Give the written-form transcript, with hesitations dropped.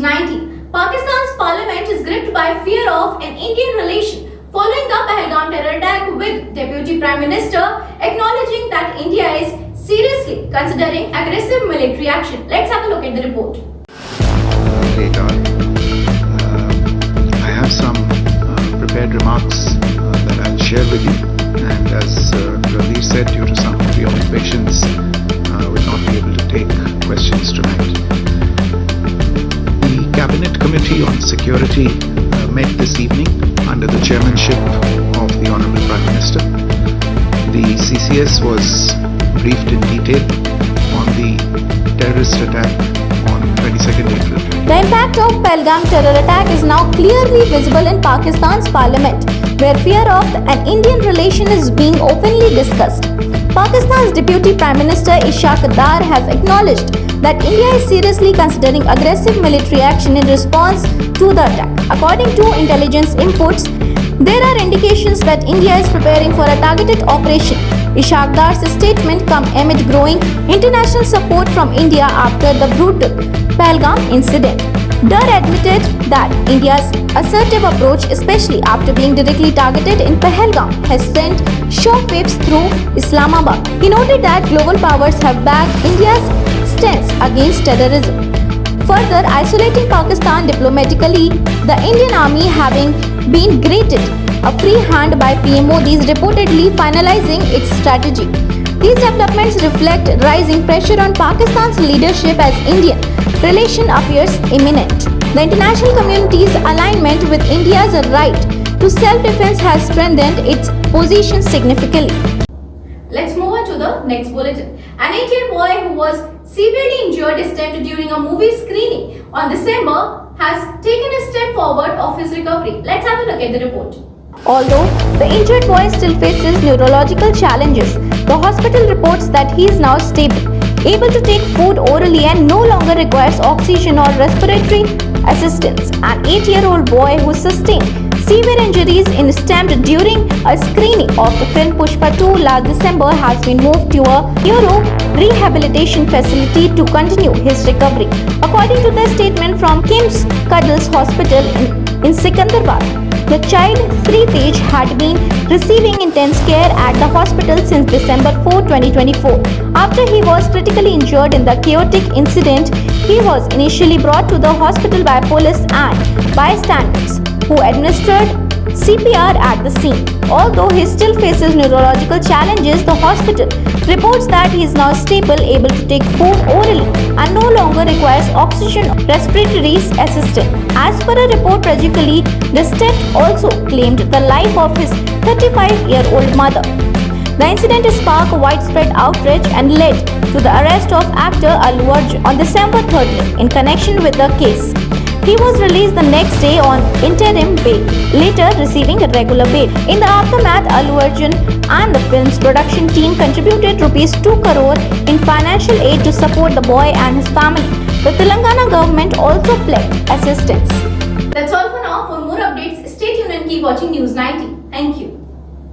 NEWS19. Pakistan's parliament is gripped by fear of an Indian relation following the Pahalgam terror attack, with Deputy Prime Minister acknowledging that India is seriously considering aggressive military action. Let's have a look at the report. I have some prepared remarks that I'll share with you, and as Ravi said, due to some preoccupations, will not be able to take questions tonight. The Cabinet Committee on Security met this evening under the chairmanship of the Honourable Prime Minister. The CCS was briefed in detail on the terrorist attack on 22nd April. The impact of Pahalgam terror attack is now clearly visible in Pakistan's parliament, where fear of an Indian relation is being openly discussed. Pakistan's Deputy Prime Minister Ishaq Dar has acknowledged that India is seriously considering aggressive military action in response to the attack. According to intelligence inputs, there are indications that India is preparing for a targeted operation. Ishaq Dar's statement comes amid growing international support from India after the brutal Pahalgam incident. Dar admitted that India's assertive approach, especially after being directly targeted in Pahalgam, has sent shockwaves through Islamabad. He noted that global powers have backed India's stance against terrorism, further isolating Pakistan diplomatically. The Indian army having been granted a free hand by PM Modi is reportedly finalizing its strategy. These developments reflect rising pressure on Pakistan's leadership as Indian relation appears imminent. The international community's alignment with India's right to self-defense has strengthened its position significantly. Let's move on to the next bulletin. An 8-year boy who was severely injured is stabbed during a movie screening on December has taken a step forward of his recovery. Let's have a look at the report. Although the injured boy still faces neurological challenges, the hospital reports that he is now stable, able to take food orally, and no longer requires oxygen or respiratory assistance. An 8-year-old boy who sustained severe injuries in stabbed during a screening of the film Pushpa 2 last December has been moved to a neuro rehabilitation facility to continue his recovery, according to the statement from Kim's Cuddles Hospital in Secunderabad. The child, Sri Tej, had been receiving intense care at the hospital since December 4, 2024. After he was critically injured in the chaotic incident, he was initially brought to the hospital by police and bystanders, who administered CPR at the scene. Although he still faces neurological challenges, the hospital reports that he is now stable, able to take food orally, and no longer requires oxygen or respiratory assistance. As per a report, tragically, the state also claimed the life of his 35-year-old mother. The incident sparked widespread outrage and led to the arrest of actor Allu Arjun on December 30 in connection with the case. He was released the next day on interim bail, later receiving a regular bail. In the aftermath, Allu Arjun and the film's production team contributed Rs 2 crore in financial aid to support the boy and his family. The Telangana government also pledged assistance. That's all for now. For more updates, stay tuned and keep watching NEWS19. Thank you.